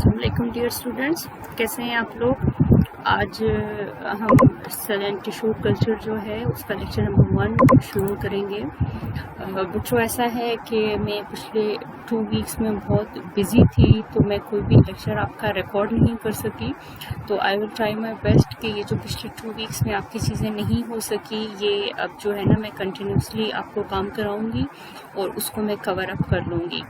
अस्सलाम वालेकुम dear students, कैसे हैं आप लोग। आज हम सेल एंड टिश्यू कल्चर जो है उसका लेक्चर नंबर 1 शुरू करेंगे। बच्चों, ऐसा है कि मैं पिछले 2 वीक्स में बहुत बिज़ी थी, तो मैं कोई भी लेक्चर आपका रिकॉर्ड नहीं कर सकी। तो I will try my best कि ये जो पिछले 2 वीक्स में आपकी चीज़ें नहीं हो सकी, ये अब जो है ना मैं कंटिन्यूसली आपको काम कराऊंगी और उसको मैं कवर अप कर लूँगी।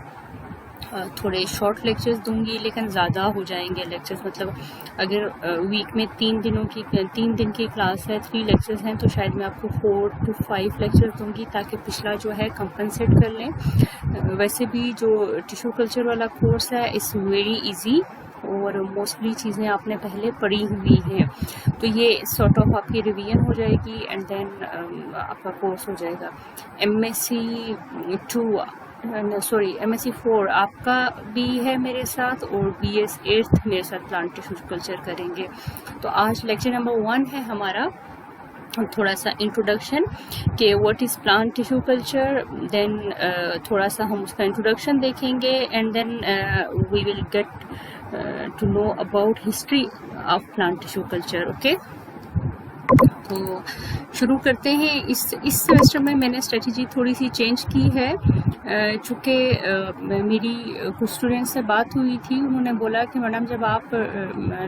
थोड़े शॉर्ट लेक्चर्स दूंगी, लेकिन ज़्यादा हो जाएंगे लेक्चर्स। मतलब अगर वीक में 3 दिन की क्लास है, 3 लेक्चर्स हैं, तो शायद मैं आपको 4 to 5 लेक्चर्स दूंगी ताकि पिछला जो है कंपनसेट कर लें। वैसे भी जो टिश्यू कल्चर वाला कोर्स है इट्स वेरी इजी और मोस्टली चीज़ें आपने पहले पढ़ी हुई हैं, तो ये सॉर्ट ऑफ आपकी रिवीजन हो जाएगी एंड देन आपका कोर्स हो जाएगा। MSc 4 आपका भी है मेरे साथ और BS 8th मेरे साथ प्लांट टिश्यू कल्चर करेंगे। तो आज लेक्चर नंबर 1 है हमारा थोड़ा सा इंट्रोडक्शन कि what is plant tissue culture, then थोड़ा सा हम उसका इंट्रोडक्शन देखेंगे and then we will get to know about history of plant tissue culture. Okay, तो शुरू करते हैं। इस सेमेस्टर में मैंने स्ट्रेटजी थोड़ी सी चेंज की है, चूँकि मेरी कुछ स्टूडेंट्स से बात हुई थी। उन्होंने बोला कि मैडम जब आप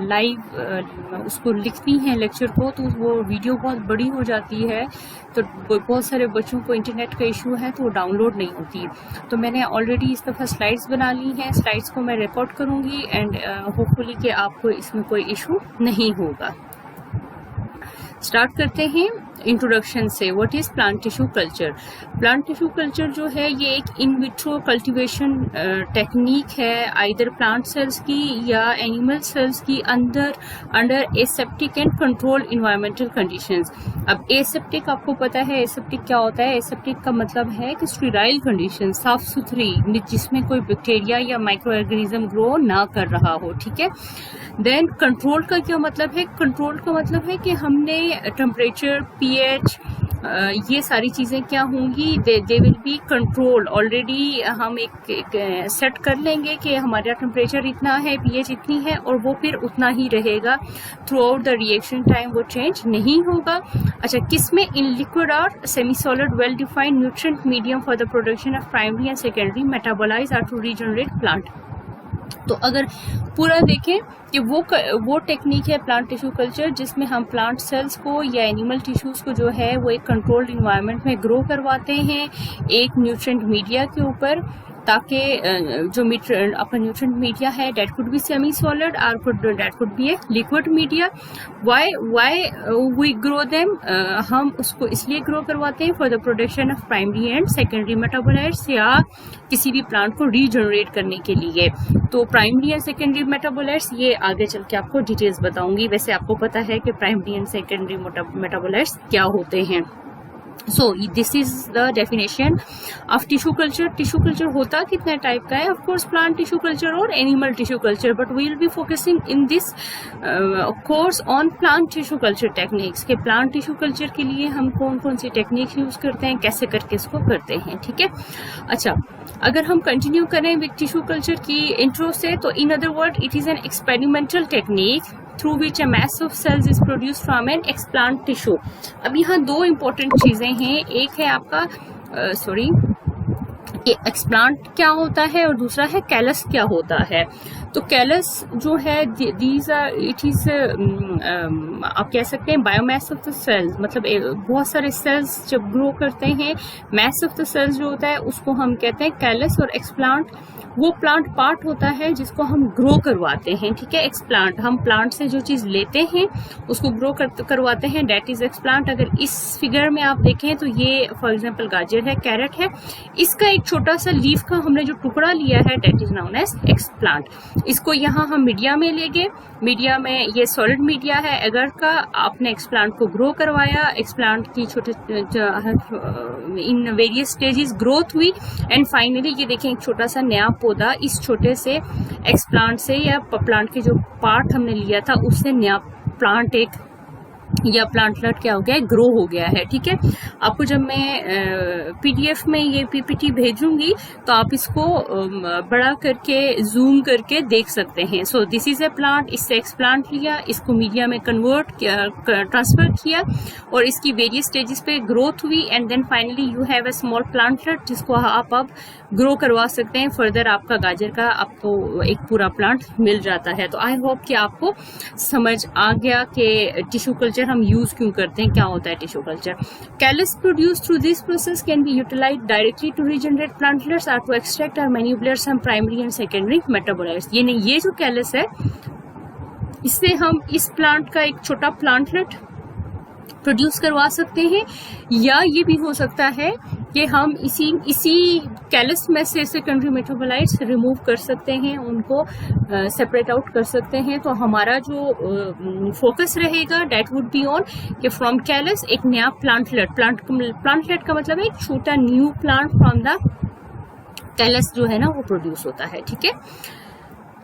लाइव उसको लिखती हैं लेक्चर को, तो वो वीडियो बहुत बड़ी हो जाती है, तो बहुत सारे बच्चों को इंटरनेट का इशू है तो वो डाउनलोड नहीं होती। तो मैंने ऑलरेडी इस दफ़ा स्लाइड्स बना ली हैं, स्लाइड्स को मैं रिकॉर्ड करूँगी एंड होपफुली कि आपको इसमें कोई इशू नहीं होगा। स्टार्ट करते हैं इंट्रोडक्शन से। What is plant tissue culture. Plant tissue culture जो है ये एक इन विट्रो कल्टीवेशन टेक्निक है, आइदर प्लांट सेल्स की या एनिमल सेल्स की under aseptic and control environmental conditions. अब एसेप्टिक आपको पता है एसेप्टिक क्या होता है। एसेप्टिक का मतलब है कि स्टेराइल कंडीशन, साफ सुथरी, जिसमें कोई बैक्टीरिया या माइक्रो ऑर्गेनिज्म ग्रो ना कर रहा हो। ठीक है। देन कंट्रोल का क्या मतलब है। कंट्रोल का मतलब है कि हमने टेम्परेचर, पीएच, ये सारी चीज़ें क्या होंगी, they will be control. Already हम एक सेट कर लेंगे कि हमारा टेम्परेचर इतना है, पीएच इतनी है, और वो फिर उतना ही रहेगा throughout the reaction time, वो चेंज नहीं होगा। अच्छा, किसमें, इन लिक्विड और semi solid well defined nutrient medium for the production of primary and secondary metabolise or to regenerate plant. तो अगर पूरा देखें कि वो टेक्निक है प्लांट टिश्यू कल्चर, जिसमें हम प्लांट सेल्स को या एनिमल टिश्यूज को जो है वो एक कंट्रोल्ड इन्वायरमेंट में ग्रो करवाते हैं एक न्यूट्रिएंट मीडिया के ऊपर, ताकि जो अपना न्यूट्रिएंट मीडिया है that could be semi solid और that could be a liquid media. Why we grow them, हम उसको इसलिए ग्रो करवाते हैं for the production of primary and secondary metabolites, या किसी भी प्लांट को रीजनरेट करने के लिए। तो प्राइमरी एंड सेकेंडरी मेटाबोलाइट्स ये आगे चल के आपको डिटेल्स बताऊंगी। वैसे आपको पता है कि प्राइमरी एंड सेकेंडरी मेटाबोलाइट्स क्या होते हैं। So this is the definition of tissue culture. Tissue culture होता कितने टाइप का है? Of course plant tissue culture और animal tissue culture, but we will be focusing in this course on plant tissue culture techniques. के plant tissue culture के लिए हम कौन कौन सी टेक्निक्स यूज करते हैं, कैसे करके इसको करते हैं। ठीक है। अच्छा, अगर हम कंटिन्यू करें विद टिश्यू कल्चर की इंट्रो से, तो in other word it is an experimental technique through which a mass of cells is produced from an explant tissue. अब यहाँ 2 इम्पोर्टेंट चीजें हैं। एक है आपका एक्सप्लांट क्या होता है और दूसरा है कैलस क्या होता है। तो कैलस जो है इट इज आप कह सकते हैं बायोमास ऑफ द सेल्स, मतलब बहुत सारे सेल्स जब ग्रो करते हैं, मास ऑफ द सेल्स जो होता है उसको हम कहते हैं कैलस। और एक्सप्लांट वो प्लांट पार्ट होता है जिसको हम ग्रो करवाते हैं। ठीक है। एक्सप्लांट, हम प्लांट से जो चीज लेते हैं उसको ग्रो करवाते हैं, डेट इज एक्सप्लांट। अगर इस फिगर में आप देखें तो ये फॉर एग्जांपल गाजर है, कैरेट है, इसका एक छोटा सा लीफ का हमने जो टुकड़ा लिया है that is known as explant. इसको यहाँ हम मीडिया में लेंगे, मीडिया में ये सॉलिड मीडिया है एगर का, आपने एक्सप्लांट को ग्रो करवाया, एक्सप्लांट की छोटे इन वेरियस स्टेजेस ग्रोथ हुई एंड फाइनली ये देखें एक छोटा सा नया पौधा इस छोटे से एक्सप्लांट से या प्लांट के जो पार्ट हमने लिया था उससे नया प्लांट एक या प्लांटलेट क्या हो गया है, ग्रो हो गया है। ठीक है, आपको जब मैं PDF में ये PPT भेजूंगी तो आप इसको बड़ा करके जूम करके देख सकते हैं। So this is a plant, इससे एक्सप्लांट लिया, इसको मीडिया में कन्वर्ट किया, ट्रांसफर किया और इसकी वेरियस स्टेजेस पे ग्रोथ हुई and then finally you have a small plantlet जिसको आप अब ग्रो करवा सकते हैं। फर्दर आपका गाजर का आपको एक पूरा प्लांट मिल जाता है। तो आई होप कि आपको समझ आ गया कि टिश्यू कल्चर हम यूज क्यों करते हैं, क्या होता है tissue culture. Callus produce through this process can be utilize directly to regenerate plantlets और टू एक्सट्रैक्ट और manipulate some primary and secondary metabolites. ये जो कैलस है, इससे हम इस प्लांट का एक छोटा प्लांटलेट प्रोड्यूस करवा सकते हैं, या ये भी हो सकता है कि हम इसी कैलस में से सेकेंडरी मेटाबोलाइट्स रिमूव कर सकते हैं, उनको सेपरेट आउट कर सकते हैं। तो हमारा जो फोकस रहेगा डेट वुड बी ऑन कि फ्रॉम कैलस एक नया प्लांटलेट का मतलब है एक छोटा new plant from the callus जो है ना वो प्रोड्यूस होता है। ठीक है,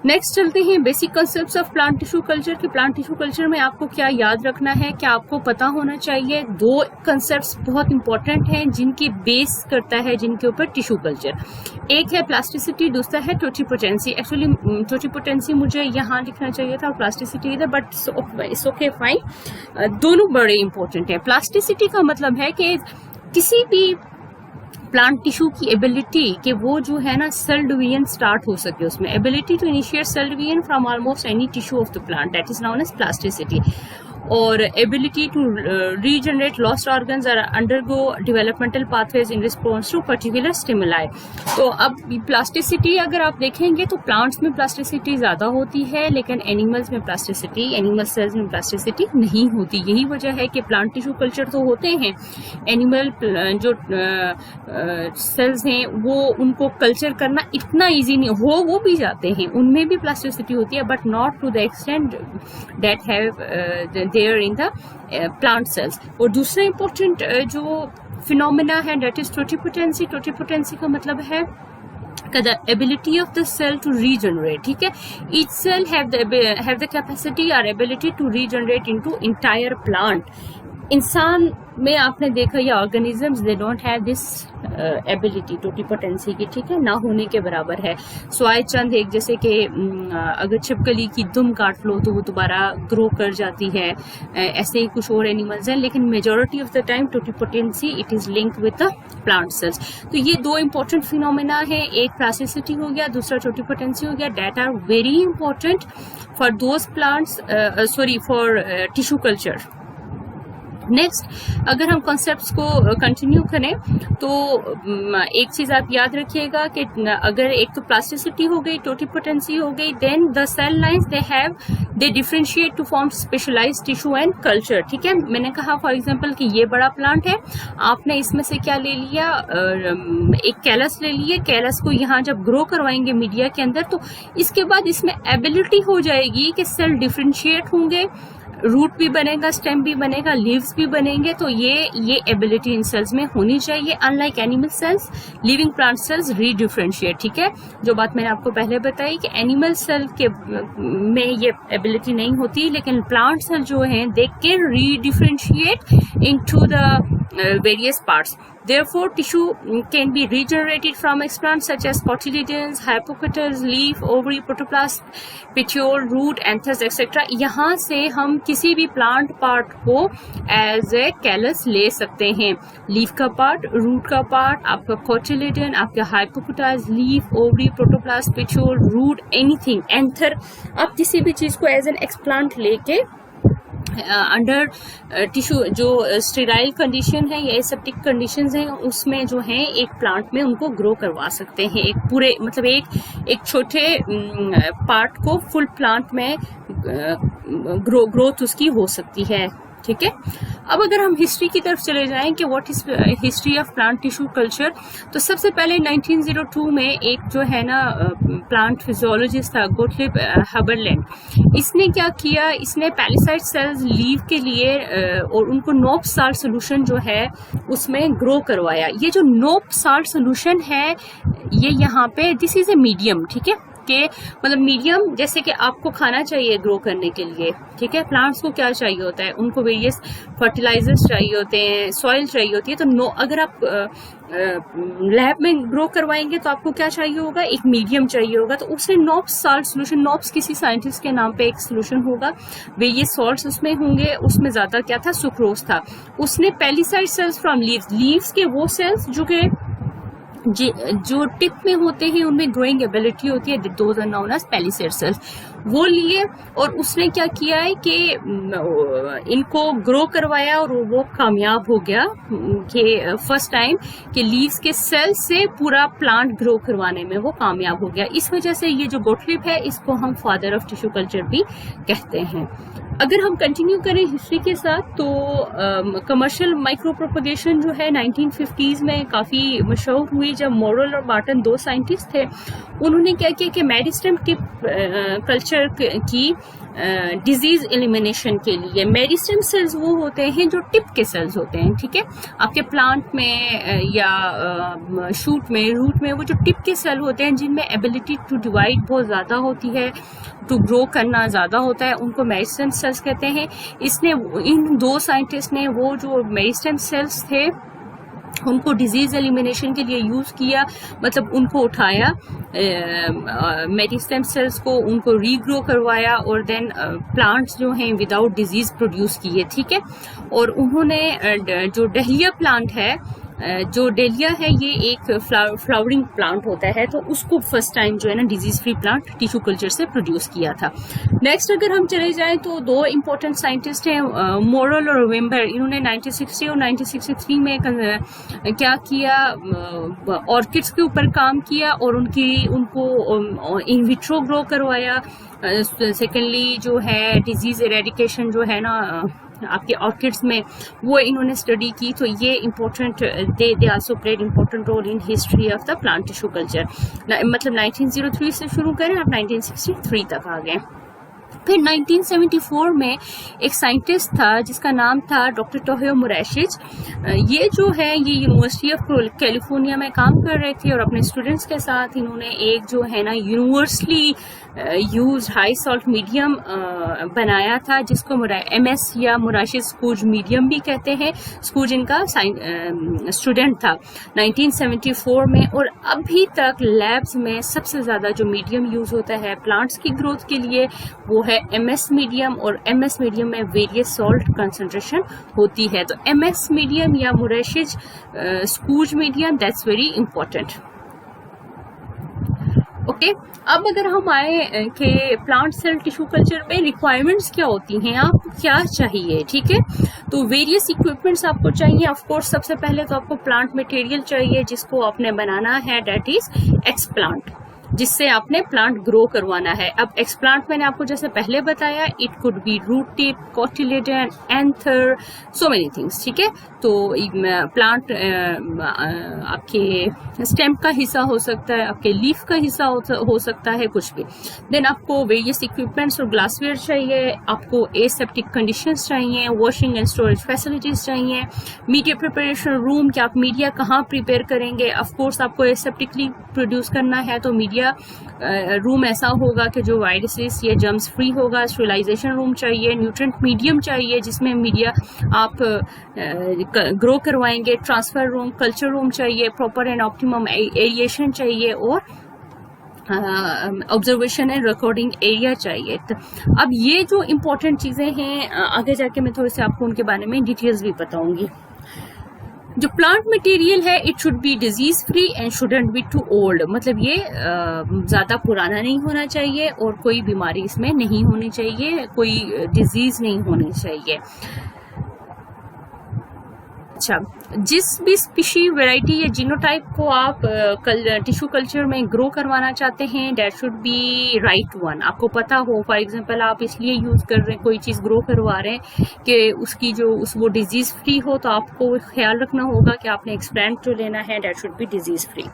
नेक्स्ट चलते हैं basic concepts of plant tissue culture के। प्लांट टिश्यू कल्चर में आपको क्या याद रखना है, क्या आपको पता होना चाहिए। दो कंसेप्ट्स बहुत इंपॉर्टेंट हैं जिनकी बेस करता है जिनके ऊपर टिश्यू कल्चर। एक है प्लास्टिसिटी, दूसरा है टोटिपोटेंसी। एक्चुअली टोटिपोटेंसी मुझे यहाँ लिखना चाहिए था और प्लास्टिसिटी इधर, बट इट्स ओके फाइन, दोनों बड़े इंपॉर्टेंट है। प्लास्टिसिटी का मतलब है कि किसी भी प्लांट टिश्यू की एबिलिटी कि वो जो है ना सेल डिवीजन स्टार्ट हो सके, उसमें ability to initiate cell division from almost any tissue of the plant, that is known as plasticity. और ability to regenerate lost organs और undergo developmental pathways in response to particular stimuli. तो अब plasticity अगर आप देखेंगे तो plants में plasticity ज्यादा होती है, लेकिन एनिमल सेल्स में प्लास्टिसिटी नहीं होती। यही वजह है कि प्लांट टिश्यू कल्चर तो होते हैं, एनिमल जो सेल्स हैं वो उनको कल्चर करना इतना ईजी नहीं हो, वो भी जाते हैं, उनमें भी प्लास्टिसिटी होती है, but not to the extent that have there in the plant cells. और दूसरा इंपॉर्टेंट जो फिनोमेना है दैट इज टोटिपोटेंसी। टोटिपोटेंसी का मतलब है the ability of the cell to regenerate। ठीक है, each cell have the capacity or ability to regenerate into entire plant। इंसान में आपने देखा या organisms they don't have this ability totipotency की। ठीक है, ना होने के बराबर है। स्वाय चंद एक, जैसे कि अगर छिपकली की दुम काट लो तो वो दोबारा ग्रो कर जाती है, ऐसे ही कुछ और एनिमल्स हैं, लेकिन majority of the time totipotency it is linked with the plant sales. तो ये दो इंपॉर्टेंट फिनोमेना है, एक प्लास्टिसिटी हो गया, दूसरा टोटिपोटेंसी हो गया, that are very important for those plants, for tissue culture. Next, अगर हम कॉन्सेप्ट्स को कंटिन्यू करें तो एक चीज आप याद रखिएगा कि अगर एक तो प्लास्टिसिटी हो गई, टोटिपोटेंसी हो गई, then the cell lines they differentiate to form specialised tissue and culture. ठीक है, मैंने कहा फॉर एग्जांपल कि ये बड़ा प्लांट है, आपने इसमें से क्या ले लिया, एक कैलस ले लिए, कैलस को यहाँ जब ग्रो करवाएंगे मीडिया के अंदर तो इसके बाद इसमें एबिलिटी हो जाएगी कि सेल डिफरेंशिएट होंगे, रूट भी बनेगा, स्टेम भी बनेगा, लीव्स भी बनेंगे। तो ये एबिलिटी इन सेल्स में होनी चाहिए। Unlike animal cells, living plant cells redifferentiate. ठीक है, जो बात मैंने आपको पहले बताई कि एनिमल सेल के में ये एबिलिटी नहीं होती, लेकिन प्लांट सेल जो हैं they can redifferentiate into the various parts. Therefore, tissue can be regenerated from explants such as cotyledons, hypophytes, leaf, ovary, protoplast, petiole, root, anthers, etc. यहाँ से हम किसी भी प्लांट पार्ट को एज ए कैलस ले सकते हैं। लीफ का पार्ट, रूट का पार्ट, आपका कोटिलेडन, आपका हाइपोफिटाइज, leaf, ovary, protoplast, petiole, root, anything, anther, आप किसी भी चीज को एज एन एक्सप्लांट लेके अंडर टिश्यू जो स्टेराइल कंडीशन है या एसेप्टिक कंडीशंस हैं उसमें जो है एक प्लांट में उनको ग्रो करवा सकते हैं। एक पूरे मतलब एक छोटे पार्ट को फुल प्लांट में ग्रोथ उसकी हो सकती है। ठीक है, अब अगर हम हिस्ट्री की तरफ चले जाएं कि what is history of plant tissue culture, तो सबसे पहले 1902 में एक जो है ना प्लांट फिजियोलॉजिस्ट था गोटलिब हबरलैंड, इसने क्या किया, इसने पैलिसाइड सेल्स लीव के लिए और उनको नोप साल्ट सोल्यूशन जो है उसमें ग्रो करवाया। ये जो नोप साल्ट सोल्यूशन है ये यहाँ पे दिस इज ए मीडियम। ठीक है, के मतलब मीडियम, जैसे कि आपको खाना चाहिए ग्रो करने के लिए, ठीक है, प्लांट्स को क्या चाहिए होता है, उनको वेरियस फर्टिलाइजर्स चाहिए होते हैं, सॉइल चाहिए होती है। तो अगर आप लैब में ग्रो करवाएंगे तो आपको क्या चाहिए होगा, एक मीडियम चाहिए होगा। तो उसने नॉप्स साल्ट सोल्यूशन, नॉप्स किसी साइंटिस्ट के नाम पे एक सोल्यूशन होगा, वेरियस सॉल्ट्स उसमें होंगे, उसमें ज्यादा क्या था, सुक्रोज था। उसने पेलिसाइड सेल्स फ्रॉम लीव्स के वो सेल्स जो टिप में होते हैं, उनमें ग्रोइंग एबिलिटी होती है, those are known as palisade cells, वो लिए और उसने क्या किया है कि इनको ग्रो करवाया और वो कामयाब हो गया कि फर्स्ट टाइम कि लीव्स के सेल से पूरा प्लांट ग्रो करवाने में वो कामयाब हो गया। इस वजह से ये जो गोटलिब है, इसको हम फादर ऑफ टिश्यू कल्चर भी कहते हैं। अगर हम कंटिन्यू करें हिस्ट्री के साथ, तो कमर्शियल माइक्रो प्रोपगेशन जो है 1950s में काफी मशहूर हुई, जब मोरल और बार्टन दो साइंटिस्ट थे। उन्होंने क्या किया कि मेरिस्टेम टिप कल्चर की डिजीज एलिमिनेशन के लिए, मेरिस्टेम सेल्स वो होते हैं जो टिप के सेल्स होते हैं, ठीक है, आपके प्लांट में या शूट में, रूट में, वो जो टिप के सेल होते हैं जिनमें एबिलिटी टू डिवाइड बहुत ज्यादा होती है, टू ग्रो करना ज्यादा होता है, उनको मेरिस्टेम सेल्स कहते हैं। इसने इन दो साइंटिस्ट ने वो जो मेरिस्टेम सेल्स थे उनको डिजीज एलिमिनेशन के लिए यूज किया, मतलब उनको उठाया मेरिस्टेम सेल्स को, उनको रीग्रो करवाया और देन प्लांट्स जो हैं विदाउट डिजीज प्रोड्यूस किए, ठीक है। और उन्होंने जो डहलिया प्लांट है, जो डेलिया है, ये एक फ्लावरिंग प्लांट होता है, तो उसको फर्स्ट टाइम जो है ना disease free plant tissue culture से प्रोड्यूस किया था। नेक्स्ट अगर हम चले जाएं तो दो इम्पोर्टेंट साइंटिस्ट हैं, मोरल और वेम्बर। इन्होंने 1960 और 1963 में क्या किया, ऑर्किड्स के ऊपर काम किया और उनको इन विट्रो ग्रो करवाया। सेकेंडली जो है डिजीज एरेडिकेशन जो है ना आपके ऑर्किड्स में, वो इन्होंने स्टडी की। तो ये important, they also played important role in history of the plant tissue culture. मतलब 1903 से शुरू करें, आप 1963 तक आ गए। फिर 1974 में एक साइंटिस्ट था जिसका नाम था डॉक्टर टोयो मुराशिज। ये जो है ये यूनिवर्सिटी ऑफ कैलिफोर्निया में काम कर रहे थे और अपने स्टूडेंट्स के साथ इन्होंने एक जो है ना universally use high salt medium बनाया था, जिसको MS या मुराशिज स्कूज मीडियम भी कहते हैं। स्कूज इनका स्टूडेंट था 1974 में। और अभी तक लैब्स में सबसे ज्यादा जो मीडियम यूज होता है प्लांट्स की ग्रोथ के लिए वो है MS मीडियम, और MS मीडियम में वेरियस सॉल्ट कंसंट्रेशन होती है। तो MS मीडियम या Murashige Skoog medium, that's very important. Okay, अब अगर हम आए कि प्लांट सेल टिश्यू कल्चर में रिक्वायरमेंट्स क्या होती हैं, आपको क्या चाहिए, ठीक है। तो वेरियस इक्विपमेंट्स आपको चाहिए। ऑफ कोर्स सबसे पहले तो आपको प्लांट मटेरियल चाहिए जिसको आपने बनाना है, दैट इज एक्सप्लांट, जिससे आपने प्लांट ग्रो करवाना है। अब एक्सप्लांट मैंने आपको जैसे पहले बताया, it could be root tip, cotyledon, anther, so many things, ठीक है। तो प्लांट आपके स्टेम का हिस्सा हो सकता है, आपके लीफ का हिस्सा हो सकता है, कुछ भी। देन आपको वेरियस इक्विपमेंट्स और ग्लासवेयर चाहिए, आपको एसेप्टिक कंडीशंस चाहिए, वॉशिंग एंड स्टोरेज फैसिलिटीज चाहिए, मीडिया प्रिपरेशन रूम, कि आप मीडिया कहाँ प्रिपेयर करेंगे। ऑफ कोर्स आपको एसेप्टिकली प्रोड्यूस करना है तो मीडिया रूम ऐसा होगा कि जो वायरसेस या जर्म्स फ्री होगा। स्टेरिलाइजेशन रूम चाहिए, न्यूट्रिएंट मीडियम चाहिए जिसमें मीडिया आप ग्रो करवाएंगे, ट्रांसफर रूम, कल्चर रूम चाहिए, प्रॉपर एंड ऑप्टिमम एरिएशन चाहिए, और ऑब्जर्वेशन एंड रिकॉर्डिंग एरिया चाहिए। अब ये जो इम्पोर्टेंट चीजें हैं, आगे जाके मैं थोड़े से आपको उनके बारे में डिटेल्स भी बताऊंगी। जो प्लांट मटेरियल है, it should be disease free and shouldn't be too old, मतलब ये ज्यादा पुराना नहीं होना चाहिए और कोई बीमारी इसमें नहीं होनी चाहिए, कोई डिजीज नहीं होनी चाहिए। अच्छा, जिस भी स्पीशी, वैरायटी या जीनोटाइप को आप टिश्यू कल्चर में ग्रो करवाना चाहते हैं, that should be right one. आपको पता हो, फॉर एग्जांपल आप इसलिए यूज कर रहे हैं, कोई चीज ग्रो करवा रहे हैं कि उसकी जो वो डिजीज फ्री हो, तो आपको ख्याल रखना होगा कि आपने एक्सप्लांट जो लेना है that should be disease free.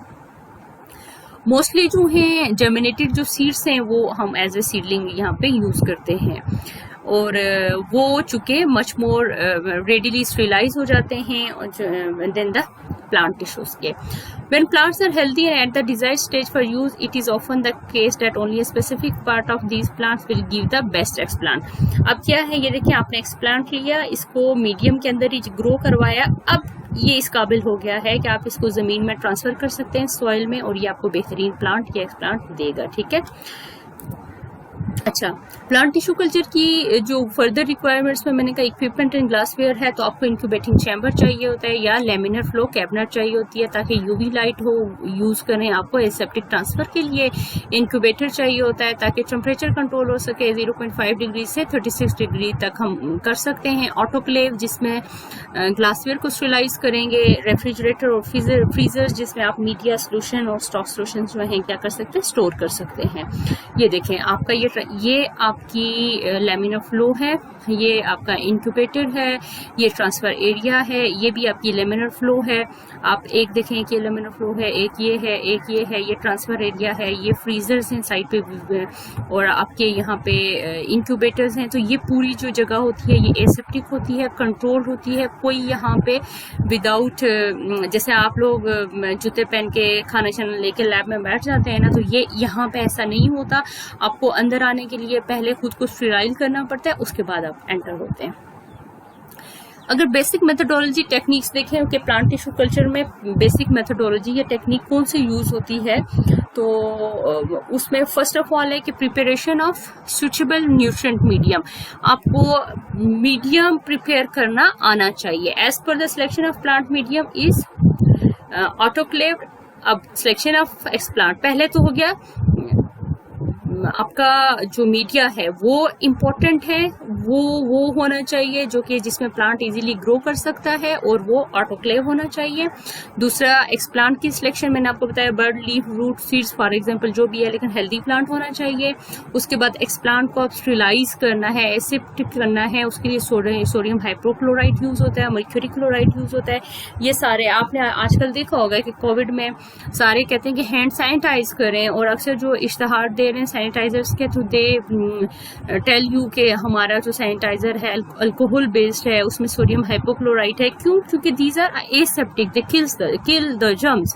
Mostly जो हैं जर्मिनेटेड जो सीड्स हैं वो हम एज ए सीडलिंग यहाँ पे यूज करते हैं। और वो चूंकि मच मोर रेडिली स्टेरिलाइज हो जाते हैं देन द plant tissues के. When plants are healthy and at the desired stage for use, it is often the case that only a specific part of these plants will give the best explant. अब क्या है, ये देखिए आपने explant लिया, इसको medium के अंदर ही ग्रो करवाया, अब ये इस काबिल हो गया है कि आप इसको जमीन में ट्रांसफर कर सकते हैं सॉइल में, और ये आपको बेहतरीन प्लांट या एक्सप्लांट देगा. ठीक है. अच्छा, प्लांट टिश्यू कल्चर की जो फर्दर रिक्वायरमेंट्स में मैंने कहा इक्विपमेंट एंड ग्लासवेयर है, तो आपको इंक्यूबेटिंग चैम्बर चाहिए होता है या लेमिनर फ्लो कैबिनेट चाहिए होती है ताकि यूवी लाइट हो यूज करें. आपको एसेप्टिक ट्रांसफर के लिए इंक्यूबेटर चाहिए होता है ताकि टेम्परेचर कंट्रोल हो सके. 0.5 डिग्री से 36 डिग्री तक हम कर सकते हैं. ऑटोक्लेव जिसमें ग्लासवेयर को स्टेरिलाइज करेंगे. रेफ्रिजरेटर और फ्रीजर जिसमें आप मीडिया सोल्यूशन और स्टॉक सोल्यूशन जो है क्या कर सकते हैं, स्टोर कर सकते हैं. ये देखें आपका ये आपकी लेमिनर फ्लो है, ये आपका इंक्यूबेटर है, ये ट्रांसफर एरिया है, ये भी आपकी लेमिनर फ्लो है. आप एक देखें कि लेमिनर फ्लो है, एक ये है, एक ये है, ये ट्रांसफर एरिया है, ये फ्रीजर्स हैं साइड पे और आपके यहाँ पे इंक्यूबेटर्स हैं. तो ये पूरी जो जगह होती है ये एसेप्टिक होती है, कंट्रोल होती है. कोई यहाँ पे विदाउट, जैसे आप लोग जूते पहन के खाना शाना लेके लैब में बैठ जाते हैं ना, तो ये यहाँ पे ऐसा नहीं होता. आपको अंदर आने के लिए पहले खुद को स्टेराइल करना पड़ता है, उसके बाद आप एंटर होते हैं. अगर बेसिक मेथोडोलॉजी टेक्निक्स देखें कि प्लांट टिश्यू कल्चर में बेसिक मेथोडोलॉजी या टेक्निक कौन से यूज होती है, तो उसमें फर्स्ट ऑफ ऑल है कि preparation of suitable nutrient medium. आपको मीडियम प्रिपेयर करना आना चाहिए. As per the selection of plant medium is autoclaved. अब सिलेक्शन ऑफ एक्सप्लांट पहले तो हो गया, आपका जो मीडिया है वो इम्पोर्टेंट है, वो होना चाहिए जो कि जिसमें प्लांट इजीली ग्रो कर सकता है, और वो ऑटोक्लेव होना चाहिए. दूसरा एक्सप्लांट की सिलेक्शन मैंने आपको बताया, bud, leaf, root, seeds for example जो भी है, लेकिन हेल्दी प्लांट होना चाहिए. उसके बाद एक्सप्लांट को आप स्टेरिलाइज करना है, एसेप्टिक करना है, उसके लिए सोडियम हाइपोक्लोराइड यूज होता है, मर्क्यूरी क्लोराइड यूज होता है. ये सारे आपने आजकल देखा होगा कि कोविड में सारे कहते हैं कि हैंड सैनिटाइज करें, और अक्सर जो इश्तहार दे रहे हैं सैनिटाइजर्स के थ्रू दे टेल यू के हमारा जो सैनिटाइजर है अल्कोहल बेस्ड है, उसमें सोडियम हाइपोक्लोराइड है. क्यों? क्योंकि these are aseptic, they kill the germs.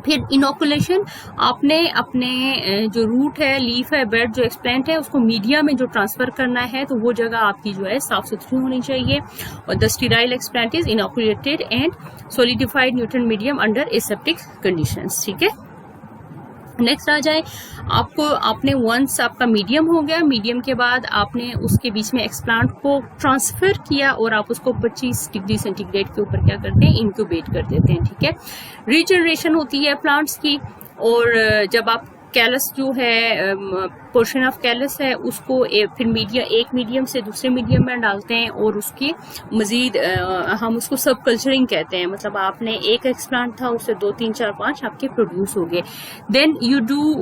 फिर इनोकुलेशन, आपने अपने जो रूट है, लीफ है, बेड जो एक्सप्लांट है, उसको मीडिया में जो ट्रांसफर करना है, तो वो जगह आपकी जो है साफ सुथरी होनी चाहिए. और the sterile explant is inoculated and solidified nutrient medium under aseptic conditions. ठीक है. नेक्स्ट आ जाए, आपने वंस आपका मीडियम हो गया, मीडियम के बाद आपने उसके बीच में एक्सप्लांट को ट्रांसफर किया और आप उसको 25 डिग्री सेंटीग्रेड के ऊपर क्या करते हैं, इंक्यूबेट कर देते हैं. ठीक है. रीजनरेशन होती है प्लांट्स की, और जब आप कैलस जो है, पोर्शन ऑफ कैलस है, उसको फिर एक मीडियम से दूसरे मीडियम में डालते हैं, और उसकी मजीद हम उसको सब कल्चरिंग कहते हैं. मतलब आपने एक एक्सप्लांट था, उससे 2, 3, 4, 5 आपके प्रोड्यूस हो गए. Then you do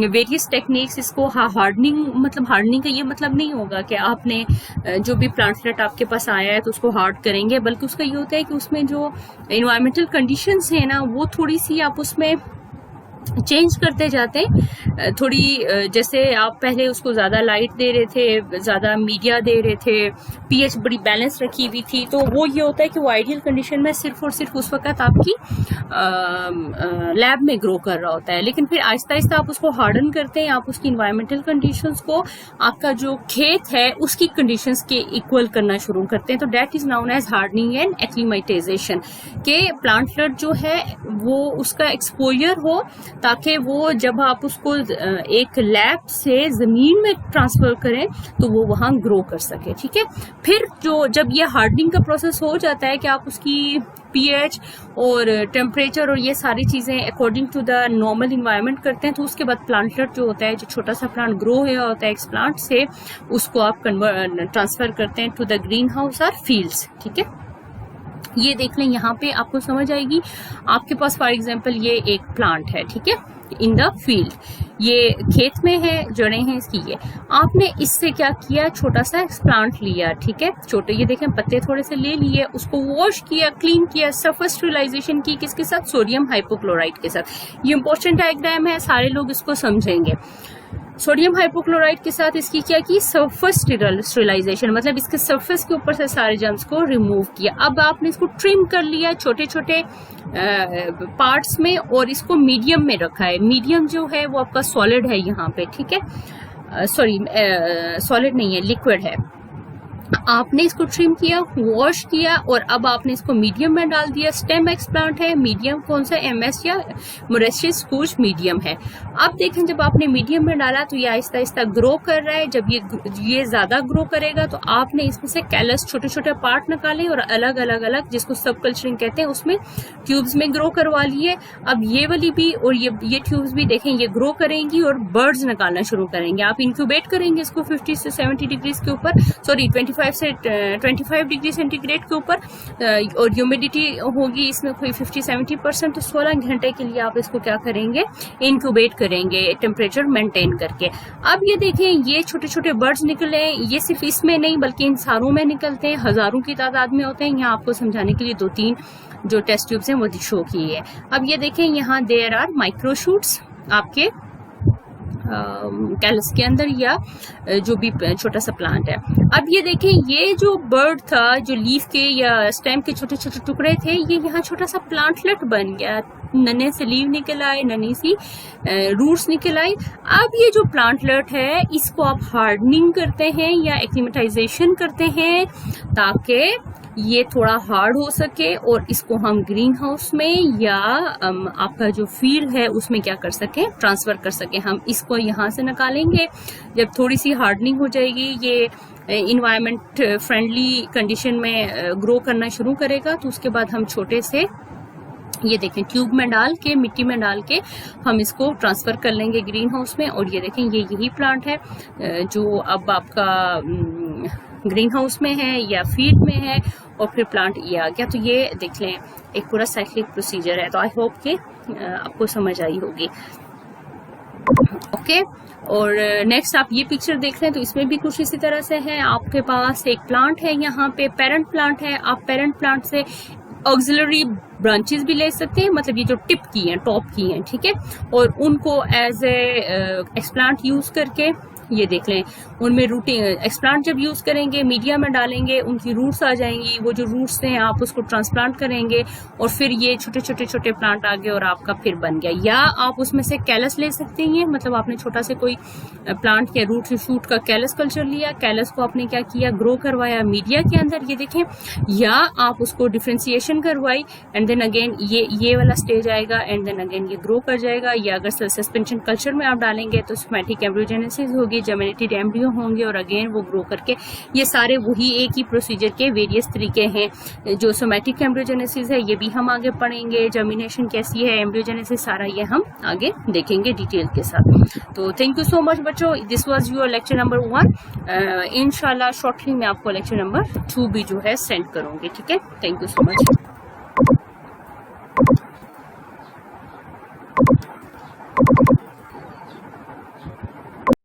various techniques. इसको हार्डनिंग, मतलब हार्डनिंग का ये मतलब नहीं होगा कि आपने जो भी प्लांटलेट आपके पास आया है तो उसको हार्ड करेंगे, बल्कि उसका ये होता है कि उसमें जो इन्वायरमेंटल कंडीशंस है ना, वो थोड़ी सी आप उसमें चेंज करते जाते हैं. थोड़ी जैसे आप पहले उसको ज्यादा लाइट दे रहे थे, ज्यादा मीडिया दे रहे थे, पीएच बड़ी बैलेंस रखी हुई थी, तो वो ये होता है कि वो आइडियल कंडीशन में सिर्फ और सिर्फ उस वक्त आपकी लैब में ग्रो कर रहा होता है. लेकिन फिर आहिस्ता आहिस्ता आप उसको हार्डन करते हैं, आप उसकी इन्वायरमेंटल कंडीशंस को आपका जो खेत है उसकी कंडीशंस के इक्वल करना शुरू करते हैं. तो that is known as hardening and acclimatization. के प्लांटलेट जो है वो उसका एक्सपोजर हो, ताकि वो जब आप उसको एक लैब से जमीन में ट्रांसफर करें तो वो वहां ग्रो कर सके. ठीक है. फिर जब ये हार्डनिंग का प्रोसेस हो जाता है कि आप उसकी पीएच और टेम्परेचर और ये सारी चीजें according to the normal environment करते हैं, तो उसके बाद प्लांटलेट जो होता है, जो छोटा सा प्लांट ग्रो हुआ होता है एक्सप्लांट से, उसको आप ट्रांसफर करते हैं टू द ग्रीन हाउस और फील्ड्स. ठीक है. ये देख लें, यहाँ पे आपको समझ आएगी. आपके पास फॉर एग्जांपल ये एक प्लांट है, ठीक है, इन द फील्ड, ये खेत में है, जड़ें हैं इसकी. ये आपने इससे क्या किया, छोटा सा प्लांट लिया. ठीक है. छोटे, ये देखें पत्ते थोड़े से ले लिए, उसको वॉश किया, क्लीन किया, सरफेस स्टेरिलाइजेशन की, किसके साथ, सोडियम हाइपोक्लोराइड के साथ. ये इंपॉर्टेंट डायग्राम है, सारे लोग इसको समझेंगे. सोडियम हाइपोक्लोराइड के साथ इसकी क्या की, सरफेस स्टेरिलाइजेशन, मतलब इसके सरफेस के ऊपर से सारे जर्म्स को रिमूव किया। अब आपने इसको ट्रिम कर लिया छोटे छोटे पार्ट्स में और इसको मीडियम में रखा है। मीडियम जो है वो आपका सॉलिड है यहाँ पे, ठीक है, सॉरी सॉलिड नहीं है, लिक्विड है। आपने इसको ट्रिम किया, वॉश किया और अब आपने इसको मीडियम में डाल दिया। स्टेम एक्सप्लांट है, मीडियम कौन सा, एमएस या मोरेशियस कूच मीडियम है। अब देखें जब आपने मीडियम में डाला तो ये आहिस्ता आहिस्ता ग्रो कर रहा है। जब ये ज्यादा ग्रो करेगा तो आपने इसमें से कैलस छोटे छोटे पार्ट निकाले और अलग अलग अलग, जिसको सब कल्चरिंग कहते हैं, उसमें ट्यूब्स में ग्रो करवा लिए। अब ये वाली भी और ये ट्यूब्स भी देखें ये ग्रो करेंगी और बर्ड्स निकालना शुरू करेंगे। आप इंक्यूबेट करेंगे इसको 50 से 70 डिग्री के ऊपर, सॉरी 25 से 25 डिग्री सेंटीग्रेड के ऊपर, और ह्यूमिडिटी होगी इसमें कोई 50-70%। तो 16 घंटे के लिए आप इसको क्या करेंगे, इंक्यूबेट करेंगे टेम्परेचर मेंटेन करके। अब ये देखें ये छोटे छोटे बर्ड्स निकले, ये सिर्फ इसमें नहीं बल्कि इन सारों में निकलते हैं, हजारों की तादाद में होते हैं। यहाँ आपको समझाने के लिए 2-3 जो टेस्ट ट्यूब्स हैं वो शो किए हैं। अब ये देखें यहाँ देयर आर माइक्रोशूट्स आपके कैलस के अंदर या जो भी छोटा सा प्लांट है। अब ये देखें ये जो बर्ड था, जो लीफ के या स्टेम के छोटे छोटे टुकड़े थे, ये यहाँ छोटा सा प्लांटलेट बन गया। नन्हे से लीव निकल आए, नन्ही सी रूट्स निकल आई। अब ये जो प्लांटलेट है इसको आप हार्डनिंग करते हैं या एक्लिमेटाइजेशन करते हैं ताकि ये थोड़ा हार्ड हो सके और इसको हम ग्रीन हाउस में या आपका जो फील्ड है उसमें क्या कर सके, ट्रांसफर कर सके। हम इसको यहाँ से निकालेंगे। जब थोड़ी सी हार्डनिंग हो जाएगी, ये इन्वायरमेंट फ्रेंडली कंडीशन में ग्रो करना शुरू करेगा, तो उसके बाद हम छोटे से ये देखें ट्यूब में डाल के, मिट्टी में डाल के हम इसको ट्रांसफर कर लेंगे ग्रीन हाउस में। और ये देखें ये यही प्लांट है जो अब आपका ग्रीन हाउस में है या फील्ड में है और फिर प्लांट ये आ गया। तो ये देख लें एक पूरा साइक्लिक प्रोसीजर है। तो आई होप कि आपको समझ आई होगी। ओके, और नेक्स्ट आप ये पिक्चर देख रहे हैं तो इसमें भी कुछ इसी तरह से है। आपके पास एक प्लांट है, यहाँ पे पेरेंट प्लांट है। आप पेरेंट प्लांट से ऑक्सिलरी ब्रांचेस भी ले सकते हैं, मतलब ये जो टिप की हैं, टॉप की हैं, ठीक है, और उनको एज ए एक्सप्लांट यूज करके ये देख लें उनमें रूटिंग एक्सप्लांट जब यूज करेंगे, मीडिया में डालेंगे, उनकी रूट्स आ जाएंगी। वो जो रूट्स हैं आप उसको ट्रांसप्लांट करेंगे और फिर ये छोटे छोटे छोटे प्लांट आ गए और आपका फिर बन गया। या आप उसमें से कैलस ले सकते हैं, मतलब आपने छोटा से कोई प्लांट या रूट शूट का कैलस कल्चर लिया, कैलस को आपने क्या किया, ग्रो करवाया मीडिया के अंदर, ये देखें, या आप उसको डिफ्रेंसिएशन करवाई एंड देन अगेन ये वाला स्टेज आएगा एंड देन अगेन ये ग्रो कर जाएगा। या अगर सस्पेंशन कल्चर में आप डालेंगे तो सोमैटिक एम्ब्रियोजेनेसिस होगी, जर्मिनेटेड एम्ब्रियो होंगे और अगेन वो ग्रो करके, ये सारे वही एक ही प्रोसीजर के वेरियस तरीके हैं। जो सोमैटिक एम्ब्रियोजेनेसिस है ये भी हम आगे पढ़ेंगे, जर्मिनेशन कैसी है, एम्ब्रियोजेनेसिस, सारा ये हम आगे देखेंगे डिटेल के साथ। तो थैंक यू सो मच बच्चों, this was your lecture number 1। इंशाल्लाह शॉर्टली मैं आपको लेक्चर नंबर 2 भी जो है सेंड करूंगी, ठीक है। Thank you so much.